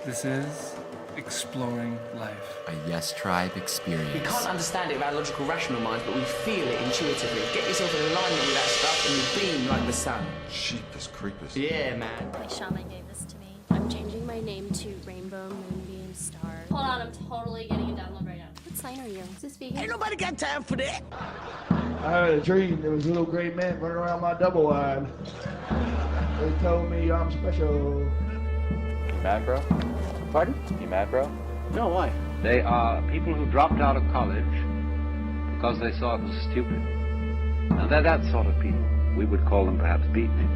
This is Exploring Life. A Yes Tribe experience. We can't understand it with our logical, rational minds, but we feel it intuitively. Get yourself in alignment with that stuff and you beam like the sun. Jeepers creepers. Yeah, man. My shaman gave this to me. I'm changing my name to Rainbow Moonbeam Star. Hold on, I'm totally getting a download right now. What sign are you? Is this vegan? Ain't nobody got time for that. I had a dream. There was a little gray man running around my double line. They told me I'm special. You mad, bro? Pardon? You mad, bro? No, why? They are people who dropped out of college because they saw it was stupid. Now, they're that sort of people. We would call them perhaps beatniks.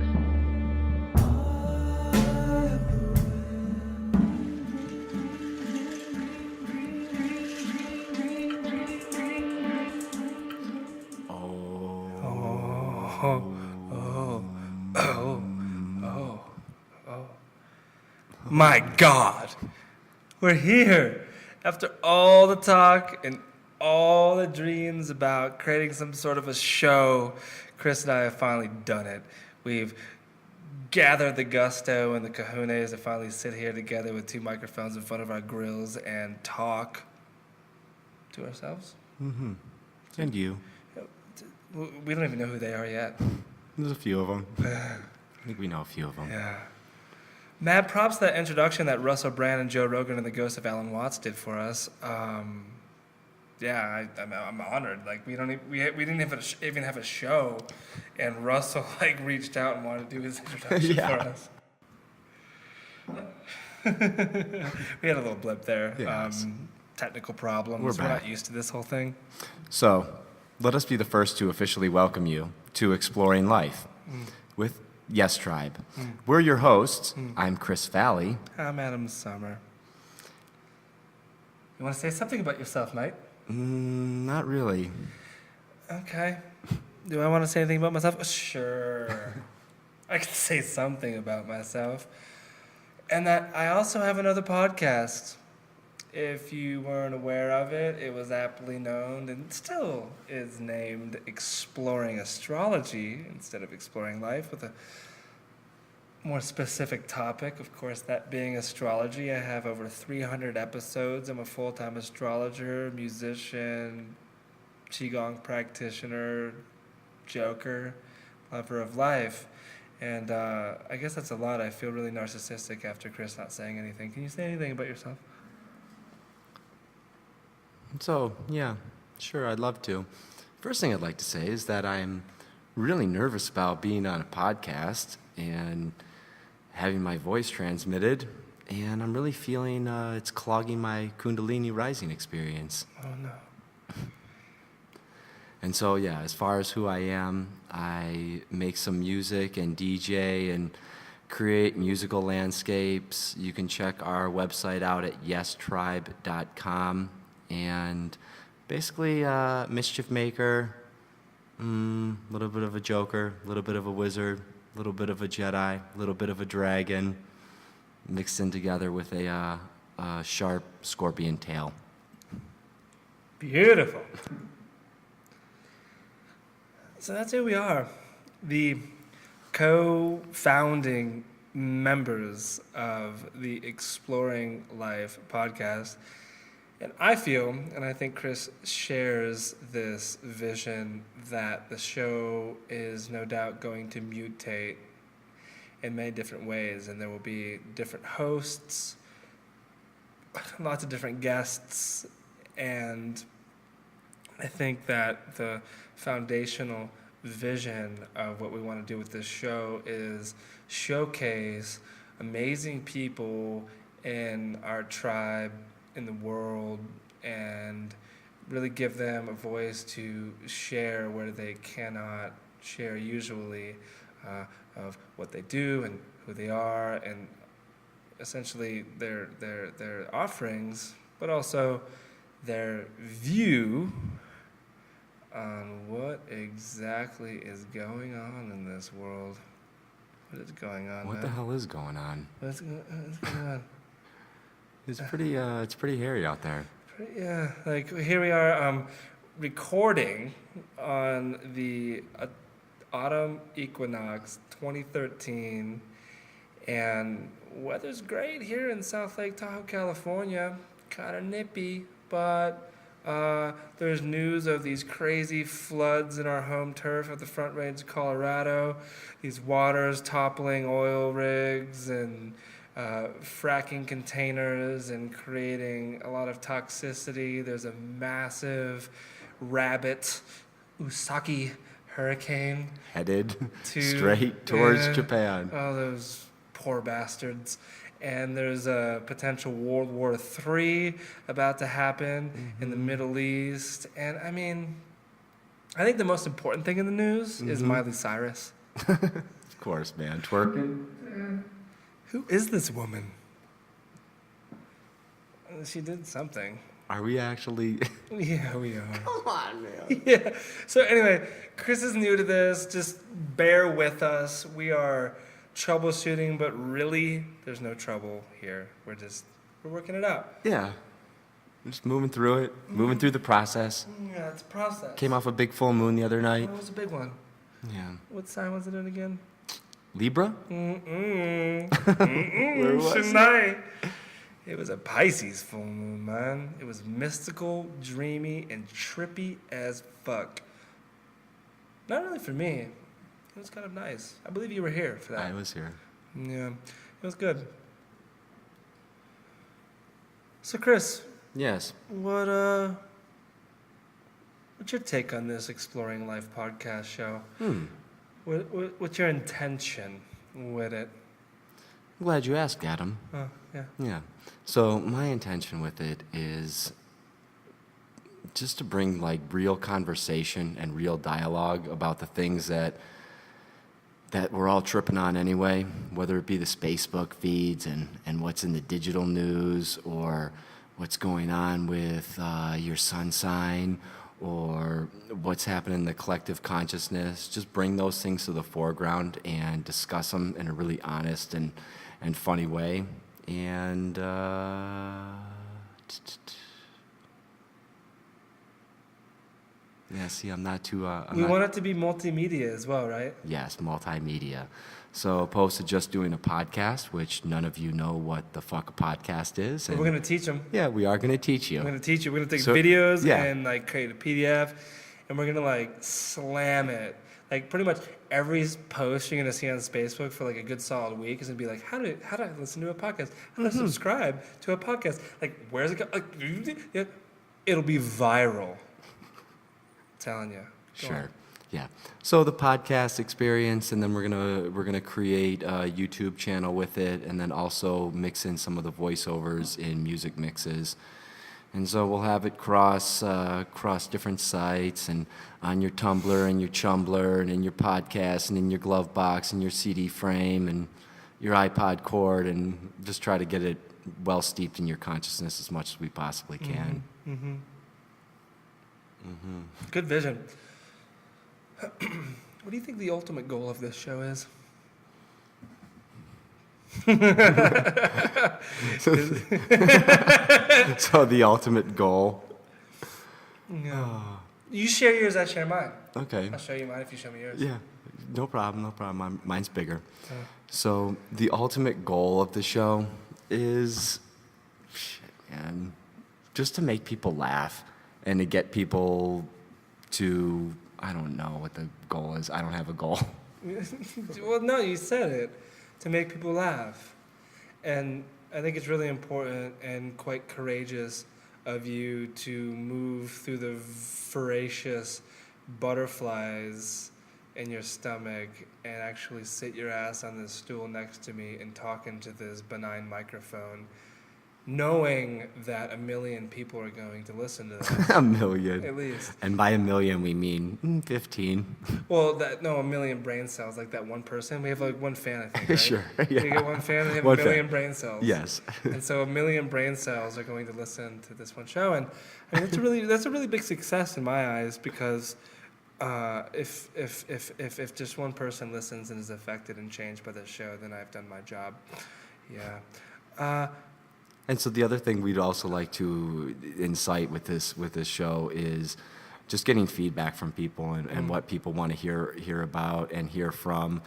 My God, we're here. After all the talk and all the dreams about creating some sort of a show, Chris and I have finally done it. We've gathered the gusto and the cojones to finally sit here together with two microphones in front of our grills and talk to ourselves. Mm-hmm. And you. We don't even know who they are yet. There's a few of them. I think we know a few of them. Yeah. Mad props to that introduction that Russell Brand and Joe Rogan and the Ghost of Alan Watts did for us. I'm honored. Like we didn't even have a show, and Russell reached out and wanted to do his introduction for us. We had a little blip there. Yes. Technical problems. We're back. Not used to this whole thing. So, let us be the first to officially welcome you to Exploring Life with Yes Tribe. We're your hosts. I'm Chris Valle. I'm Adam Sommer. You want to say something about yourself, mate? Not really. Okay. Do I want to say anything about myself? Sure. I can say something about myself. And that I also have another podcast. If you weren't aware of it, it was aptly known and still is named Exploring Astrology instead of Exploring Life, with a more specific topic. Of course, that being astrology. I have over 300 episodes. I'm a full-time astrologer, musician, qigong practitioner, joker, lover of life. And I guess that's a lot. I feel really narcissistic after Chris not saying anything. Can you say anything about yourself? So, yeah, sure, I'd love to. First thing I'd like to say is that I'm really nervous about being on a podcast and having my voice transmitted, and I'm really feeling it's clogging my Kundalini rising experience. Oh, no. And so, yeah, as far as who I am, I make some music and DJ and create musical landscapes. You can check our website out at yestribe.com. And basically, mischief maker, a little bit of a joker, a little bit of a wizard, a little bit of a Jedi, a little bit of a dragon, mixed in together with a sharp scorpion tail. Beautiful. So that's who we are, the co-founding members of the Exploring Life podcast. And I feel, and I think Chris shares this vision, that the show is no doubt going to mutate in many different ways, and there will be different hosts, lots of different guests, and I think that the foundational vision of what we want to do with this show is showcase amazing people in our tribe, in the world, and really give them a voice to share where they cannot share usually, of what they do and who they are, and essentially their offerings, but also their view on what exactly is going on in this world. What is going on? What the hell is going on? What's going on? It's pretty hairy out there. Yeah, here we are recording on the autumn equinox 2013, and weather's great here in South Lake Tahoe, California. Kind of nippy, but there's news of these crazy floods in our home turf of the Front Range of Colorado. These waters toppling oil rigs and fracking containers and creating a lot of toxicity. There's a massive rabbit Usaki hurricane Headed straight towards Japan. Oh, those poor bastards. And there's a potential World War III about to happen in the Middle East. And I mean, I think the most important thing in the news is Miley Cyrus. Of course, man. Twerking. Who is this woman? She did something. Are we actually? Yeah, we are. Come on, man. Yeah. So anyway, Chris is new to this. Just bear with us. We are troubleshooting, but really, there's no trouble here. We're working it out. Yeah. Just moving through it, moving through the process. Yeah, it's a process. Came off a big full moon the other night. Oh, it was a big one. Yeah. What sign was it in again? Libra? Where was it? Shania. It was a Pisces full moon, man. It was mystical, dreamy, and trippy as fuck. Not really for me. It was kind of nice. I believe you were here for that. I was here. Yeah, it was good. So, Chris, Yes. what's your take on this Exploring Life podcast show? What's your intention with it? I'm glad you asked, Adam. Oh, yeah. Yeah. So my intention with it is just to bring like real conversation and real dialogue about the things that we're all tripping on anyway, whether it be the Facebook feeds and what's in the digital news or what's going on with your sun sign or what's happening in the collective consciousness. Just bring those things to the foreground and discuss them in a really honest and funny way. And yeah, see, I'm not too. We want it to be multimedia as well, right? Yes, multimedia. So opposed to just doing a podcast, which none of you know what the fuck a podcast is. But we're gonna teach them. Yeah, we are gonna teach you. We're gonna teach you. We're gonna take So- videos yeah. and like create a PDF, and we're gonna like slam it. Like pretty much every post you're gonna see on Facebook for like a good solid week is gonna be like, how do I listen to a podcast? How do I subscribe to a podcast? Like, where's it go? Like, yeah, it'll be viral. I'm telling you. Go Sure. on. Yeah. So the podcast experience, and then we're gonna create a YouTube channel with it, and then also mix in some of the voiceovers in music mixes. And so we'll have it cross different sites and on your Tumblr and your Chumbler and in your podcast and in your glove box and your CD frame and your iPod cord, and just try to get it well steeped in your consciousness as much as we possibly can. Good vision. What do you think the ultimate goal of this show is? So the ultimate goal. Yeah. You share yours, I share mine. Okay. I'll show you mine if you show me yours. Yeah, no problem. Mine's bigger. So the ultimate goal of the show is, man, just to make people laugh and to get people to, I don't know what the goal is. I don't have a goal. Well, no, you said it. To make people laugh. And I think it's really important and quite courageous of you to move through the voracious butterflies in your stomach and actually sit your ass on this stool next to me and talk into this benign microphone, knowing that 1 million people are going to listen to this. 1 million. At least. And by 1 million, we mean 15. Well, 1 million brain cells, like that one person. We have like one fan, I think, right? Sure, We yeah. get one fan, they have 1 One fan. million brain cells. Yes. And so 1 million brain cells are going to listen to this one show, and I mean that's a really big success in my eyes, because if just one person listens and is affected and changed by this show, then I've done my job. Yeah. And so the other thing we'd also like to incite with this show is just getting feedback from people and what people want to hear about and hear from.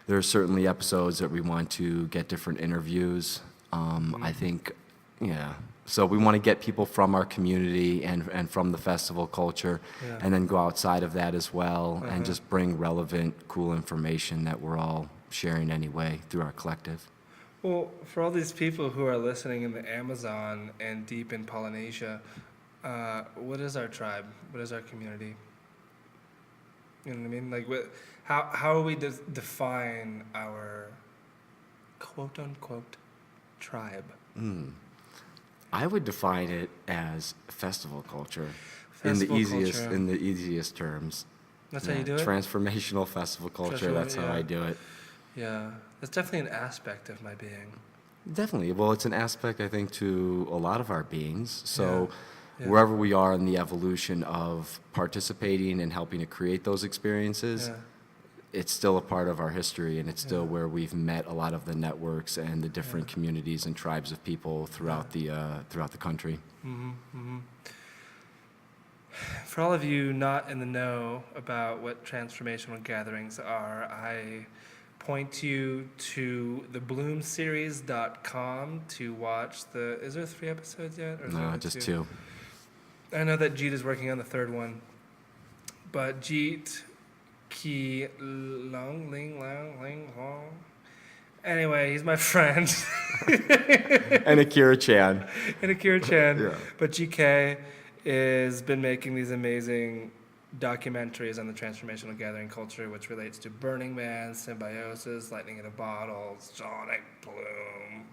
there are certainly episodes that we want to get different interviews. I think, yeah. So we want to get people from our community and from the festival culture, Yeah. and then go outside of that as well, and just bring relevant, cool information that we're all sharing anyway through our collective. Well, for all these people who are listening in the Amazon and deep in Polynesia, what is our tribe? What is our community? You know what I mean? Like, how do we define our quote unquote tribe? I would define it as festival culture, Festival culture, culture. in the easiest terms. That's how you do it? Transformational festival culture. That's how yeah. I do it. Yeah. It's definitely an aspect of my being. Definitely. Well, it's an aspect, I think, to a lot of our beings. So Yeah. wherever we are in the evolution of participating and helping to create those experiences, Yeah. it's still a part of our history, and it's still where we've met a lot of the networks and the different communities and tribes of people throughout the country. For all of you not in the know about what transformational gatherings are, I point you to thebloomseries.com to watch is there 3 episodes yet? Or is No, there just 2? 2. I know that Jeet is working on the 3rd one, but Jeet Ki Long Ling Lang Ling Hong. Anyway, he's my friend. And Akira Chan. And Akira Chan. Yeah. But GK has been making these amazing documentaries on the transformational gathering culture, which relates to Burning Man, Symbiosis, Lightning in a Bottle, Sonic Bloom,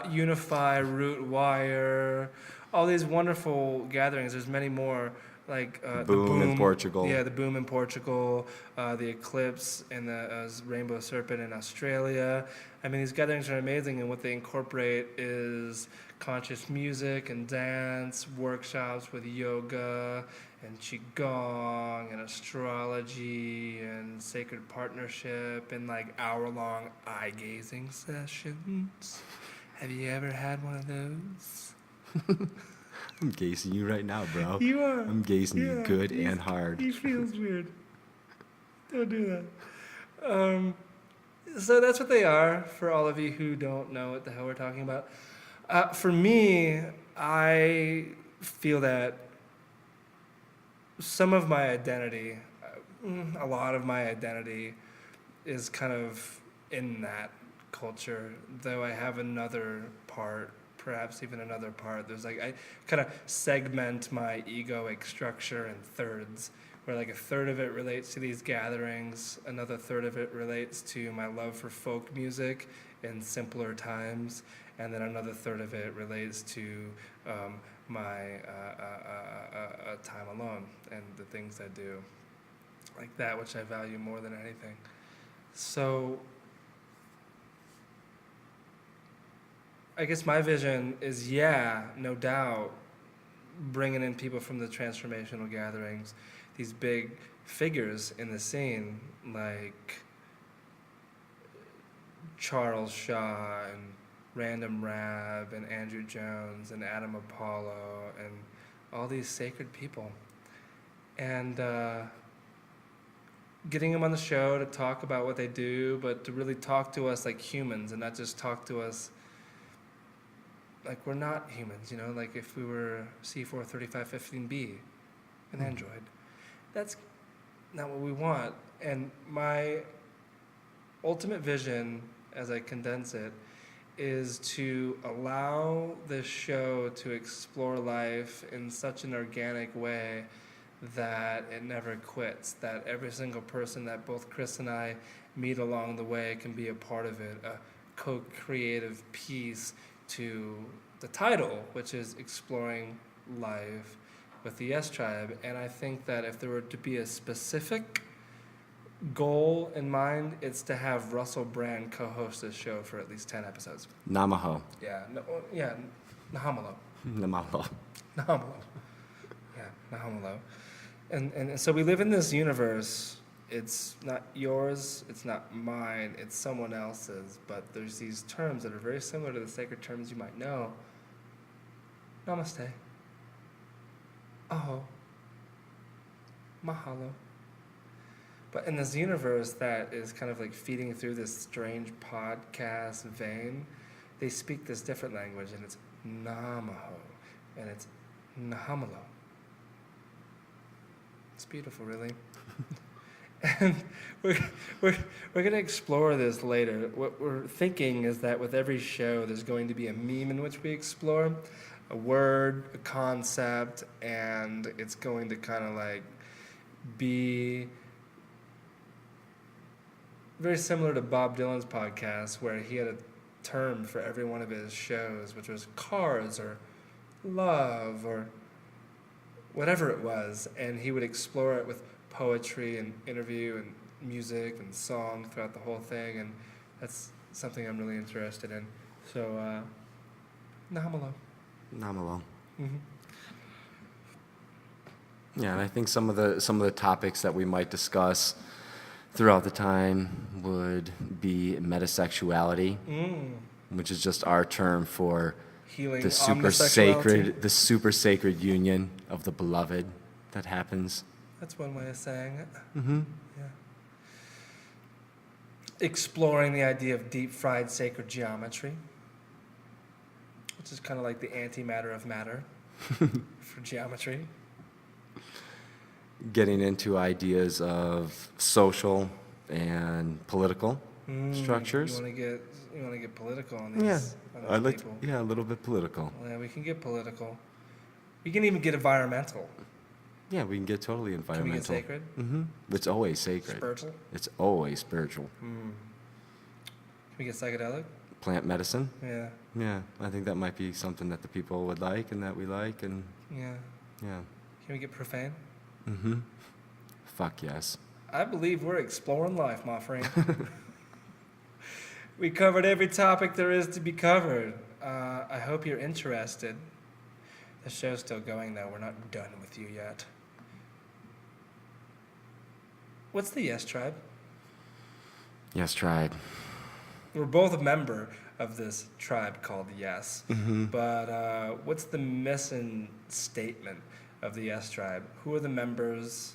Unify, Root Wire, all these wonderful gatherings. There's many more, like the Boom in Portugal. Yeah, the Boom in Portugal, the Eclipse and the Rainbow Serpent in Australia. I mean, these gatherings are amazing, and what they incorporate is conscious music and dance, workshops with yoga and qigong and astrology and sacred partnership and like hour-long eye-gazing sessions. Have you ever had one of those? I'm gazing you right now, bro. You are. I'm gazing you good and hard. He feels weird. Don't do that. So that's what they are for all of you who don't know what the hell we're talking about. For me, I feel that some of my identity, a lot of my identity, is kind of in that culture, though I have another part, perhaps even another part. There's like, I kind of segment my egoic structure in thirds, where like a third of it relates to these gatherings, another third of it relates to my love for folk music in simpler times, and then another third of it relates to my time alone and the things I do, like that which I value more than anything. So I guess my vision is, no doubt, bringing in people from the transformational gatherings, these big figures in the scene, like Charles Shaw and Random Rab and Andrew Jones and Adam Apollo and all these sacred people. And getting them on the show to talk about what they do, but to really talk to us like humans and not just talk to us like we're not humans, you know, like if we were C43515B, an android. That's not what we want. And my ultimate vision, as I condense it, is to allow this show to explore life in such an organic way that it never quits, that every single person that both Chris and I meet along the way can be a part of it, a co-creative piece to the title, which is Exploring Life with the Yes Tribe. And I think that if there were to be a specific goal in mind, it's to have Russell Brand co-host this show for at least 10 episodes. Namaho. Nahamalo. Namaho. Nahamalo. Yeah, Nahamalo. And so we live in this universe. It's not yours, it's not mine, it's someone else's, but there's these terms that are very similar to the sacred terms you might know. Namaste. Aho. Mahalo. But in this universe that is kind of like feeding through this strange podcast vein, they speak this different language, and it's Namaho, and it's Nahamalo. It's beautiful, really. And we're going to explore this later. What we're thinking is that with every show, there's going to be a meme in which we explore a word, a concept, and it's going to kind of like be very similar to Bob Dylan's podcast, where he had a term for every one of his shows, which was cars or love or whatever it was, and he would explore it with poetry and interview and music and song throughout the whole thing, and that's something I'm really interested in. So, Nahamalo. Namahonamaho. Mm-hmm. Yeah, and I think some of the topics that we might discuss throughout the time would be metasexuality, which is just our term for Healing the super sacred union of the beloved that happens. That's one way of saying it. Mm-hmm. Yeah. Exploring the idea of deep fried sacred geometry, which is kind of like the antimatter of matter for geometry. Getting into ideas of social and political structures. You want to get political on these, on these people. A little bit political. Well, yeah, we can get political. We can even get environmental. Yeah, we can get totally environmental. Can we get sacred? Mm-hmm. It's always sacred. Spiritual? It's always spiritual. Can we get psychedelic? Plant medicine. Yeah. Yeah, I think that might be something that the people would like and that we like, and Yeah. yeah. Can we get profane? Mm-hmm. Fuck yes. I believe we're exploring life, my friend. We covered every topic there is to be covered. I hope you're interested. The show's still going, though. We're not done with you yet. What's the Yes Tribe? Yes, tribe. We're both a member of this tribe called Yes. Mm-hmm. But what's the mission statement of the Yes Tribe? Who are the members?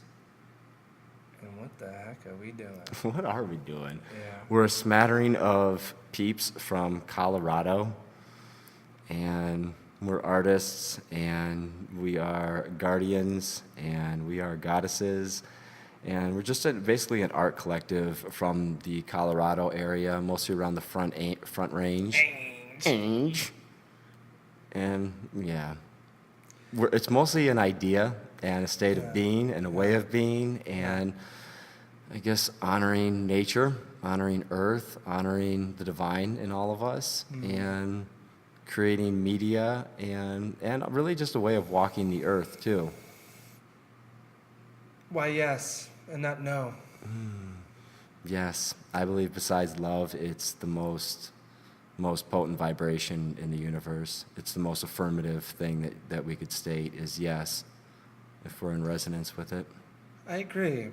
And what the heck are we doing? What are we doing? Yeah. We're a smattering of peeps from Colorado, and we're artists, and we are guardians, and we are goddesses, and we're just basically an art collective from the Colorado area, mostly around the Front Range. And yeah, it's mostly an idea and a state of being and a way of being, and I guess honoring nature, honoring earth, honoring the divine in all of us, and creating media, and really just a way of walking the earth too. Why yes and not no? Yes, I believe besides love, it's the most potent vibration in the universe. It's the most affirmative thing that we could state is yes, if we're in resonance with it. I agree.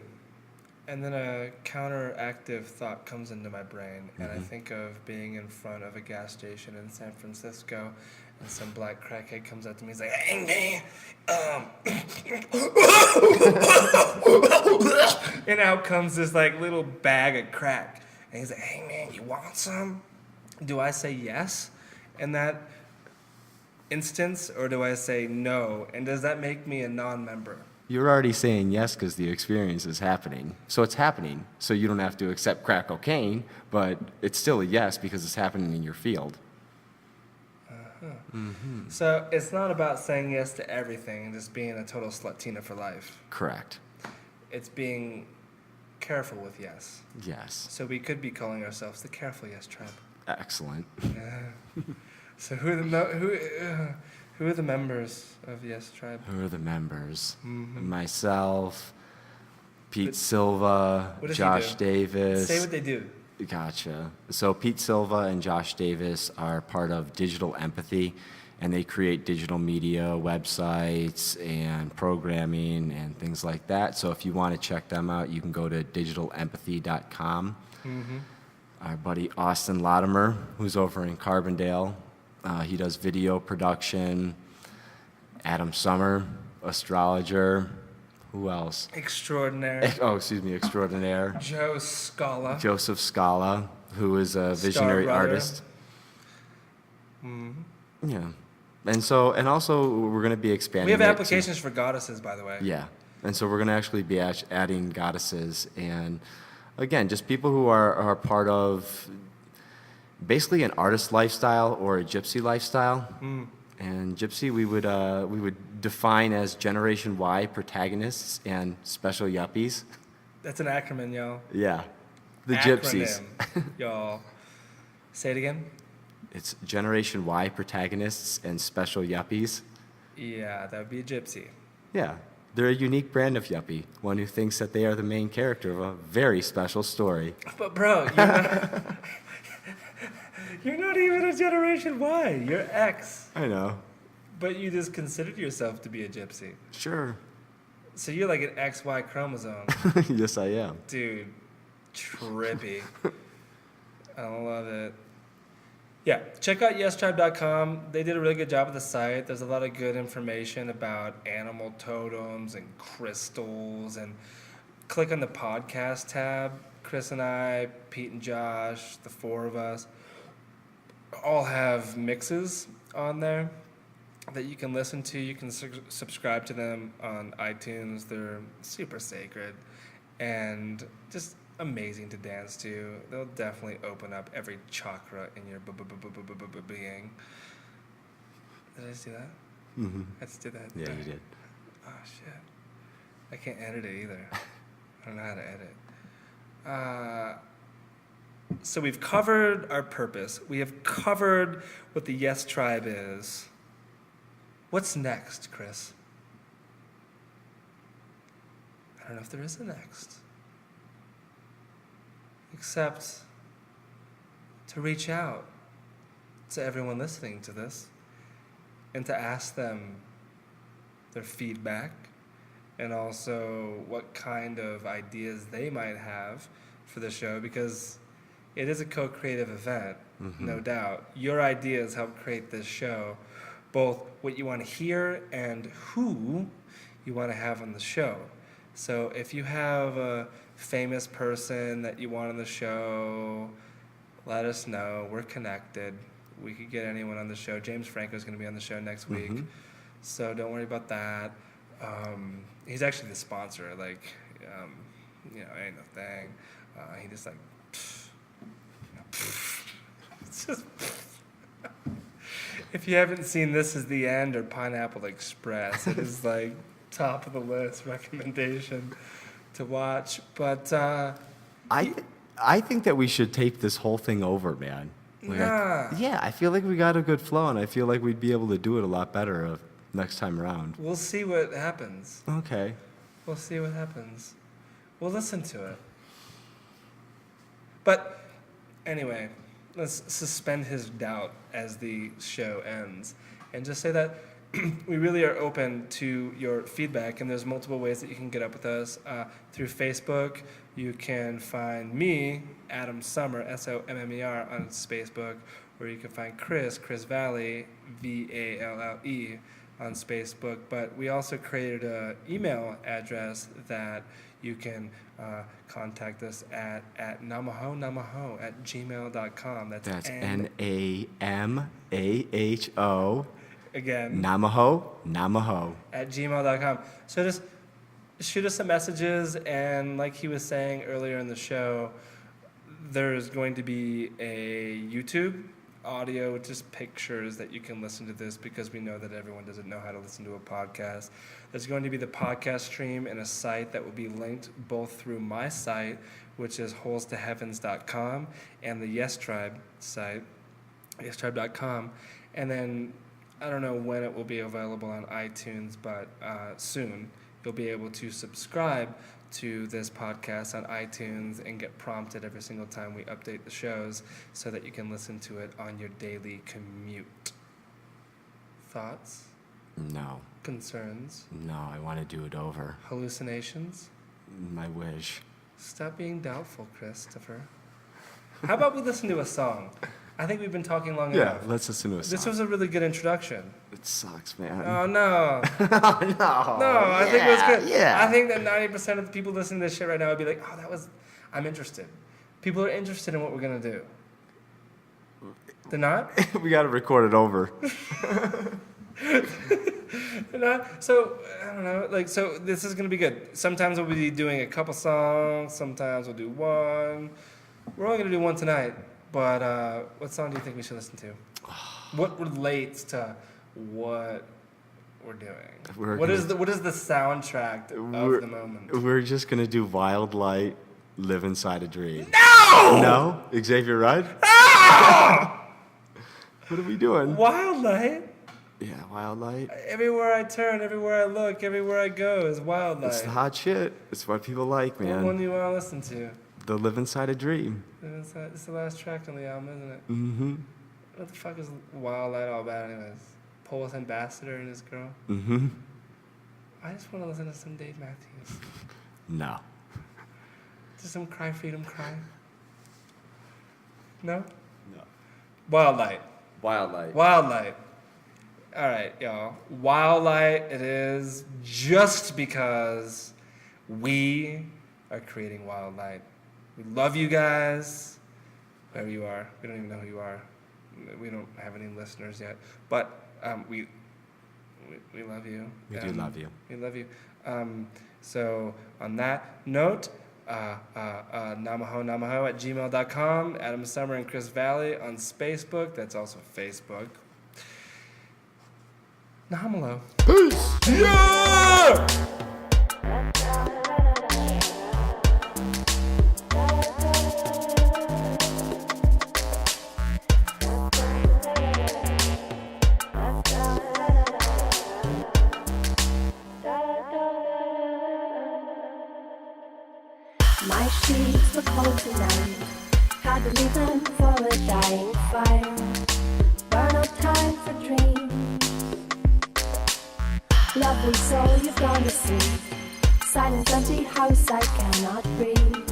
And then a counteractive thought comes into my brain, and I think of being in front of a gas station in San Francisco, and some black crackhead comes up to me. He's like, "Hey man," and out comes this like little bag of crack, and he's like, "Hey man, you want some?" Do I say yes in that instance, or do I say no? And does that make me a non-member? You're already saying yes because the experience is happening. So it's happening. So you don't have to accept crack cocaine, but it's still a yes because it's happening in your field. So it's not about saying yes to everything and just being a total slutina for life. Correct. It's being careful with yes. Yes. So we could be calling ourselves the Careful Yes Tribe. Excellent. So who are the members of Yes Tribe? Who are the members? Mm-hmm. Myself, Pete Silva, what does he Josh do? Davis. Say what they do. Gotcha. So Pete Silva and Josh Davis are part of Digital Empathy, and they create digital media, websites, and programming and things like that. So if you want to check them out, you can go to digitalempathy.com. Our buddy Austin Latimer, who's over in Carbondale, he does video production. Adam Sommer, astrologer, Who else? Extraordinary. Oh, excuse me, extraordinaire. Joe Scala. Joseph Scala, who is a visionary Star brother. artist. Yeah. And also we're going to be expanding. We have it to- applications for goddesses, by the way. Yeah. And so we're going to actually be adding goddesses and, again, just people who are part of basically an artist lifestyle or a gypsy lifestyle. And gypsy we would define as Generation Y protagonists and special yuppies. That's an acronym, y'all. Yeah. The Acronym, gypsies. y'all. Say it again. It's Generation Y protagonists and special yuppies. Yeah, that would be a gypsy. Yeah. They're a unique brand of yuppie, one who thinks that they are the main character of a very special story. But bro, you're not even a Generation Y. You're X. I know. But you just considered yourself to be a gypsy. Sure. So you're like an XY chromosome. Yes, I am. Dude, trippy. I love it. Yeah, check out yestribe.com. They did a really good job with the site. There's a lot of good information about animal totems and crystals. And click on the podcast tab. Chris and I, Pete and Josh, the four of us, all have mixes on there that you can listen to. You can subscribe to them on iTunes. They're super sacred and just amazing to dance to. They'll definitely open up every chakra in your being. Did I just do that? Mm-hmm. I just did that. Yeah, you did. Oh, shit. I can't edit it either. I don't know how to edit. So we've covered our purpose. We have covered what the Yes Tribe is. What's next, Chris? I don't know if there is a next. Except to reach out to everyone listening to this and to ask them their feedback and also what kind of ideas they might have for the show, because it is a co-creative event, no doubt. Your ideas help create this show, both what you want to hear and who you want to have on the show. So if you have a famous person that you want on the show, let us know. We're connected. We could get anyone on the show. James Franco's going to be on the show next week, so don't worry about that. He's actually the sponsor. Like, ain't no thing. He just like, it's just. If you haven't seen This Is the End or Pineapple Express, it is like top of the list recommendation to watch. But I think that we should take this whole thing over, man. Yeah, I feel like we got a good flow, and I feel like we'd be able to do it a lot better next time around. We'll see what happens. Okay. We'll see what happens. We'll listen to it. But anyway, let's suspend his doubt as the show ends and just say that we really are open to your feedback, and there's multiple ways that you can get up with us. Through Facebook, you can find me, Adam Sommer, Sommer, on Facebook, or you can find Chris Valle, Valle, on Facebook. But we also created an email address that you can contact us at Namahonamaho@gmail.com. That's Namaho. Again. Namaho. At gmail.com. So just shoot us some messages, and like he was saying earlier in the show, there's going to be a YouTube audio, just pictures that you can listen to this, because we know that everyone doesn't know how to listen to a podcast. There's going to be the podcast stream and a site that will be linked both through my site, which is holstoheavens.com, and the Yes Tribe site, yestribe.com. And then I don't know when it will be available on iTunes, but soon you'll be able to subscribe to this podcast on iTunes and get prompted every single time we update the shows so that you can listen to it on your daily commute. Thoughts? No. Concerns? No, I want to do it over. Hallucinations? My wish. Stop being doubtful, Christopher. How about we listen to a song? I think we've been talking long Yeah, enough. let's listen to a song. This was a really good introduction. It sucks, man. Oh, no. no. No, I think it was good. Yeah. I think that 90% of the people listening to this shit right now would be like, oh, I'm interested. People are interested in what we're going to do. They're not? We got to record it over. They're not? So, I don't know. So this is going to be good. Sometimes we'll be doing a couple songs. Sometimes we'll do one. We're only going to do one tonight. But what song do you think we should listen to? What relates to what we're doing? What is the soundtrack of the moment? We're just going to do Wild Light, Live Inside a Dream. No! No? Xavier Rudd? No! What are we doing? Wild Light? Yeah, Wild Light. Everywhere I turn, everywhere I look, everywhere I go is Wild Light. It's the hot shit. It's what people like, man. What one do you want to listen to? The Live Inside a Dream. It's the last track on the album, isn't it? Mm-hmm. What the fuck is Wild Light all about anyways? Polish ambassador and his girl? Mm-hmm. I just want to listen to some Dave Matthews. No. Just some Cry Freedom Cry. No? No. Wild Light. Wild Light. Wild Light. All right, y'all. Wild Light it is just because we are creating Wild Light. We love you guys, wherever you are. We don't even know who you are. We don't have any listeners yet. But we love you. We do love you. We love you. So on that note, Namahonamaho at gmail.com, Adam Sommer and Chris Valle on Facebook. That's also Facebook. Nahomalo. Peace! Yeah! My sheets were cold tonight. Had to leave them for a dying fire. Burn up time for dreams. Lovely soul, you've gone to sleep. Silence, empty house, I cannot breathe.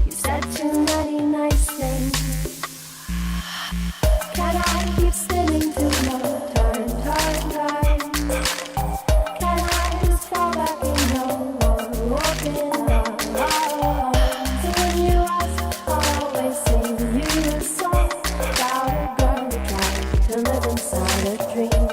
You said too many nice things. Can I keep spinning too long? Turn, turn, turn. Can I just fall back in your open arms? And when you ask, I'll always sing you a song about a girl who tried to live inside a dream.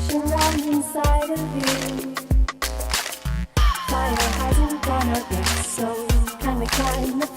passion round inside of you. Fire hasn't gone out yet, so can we climb the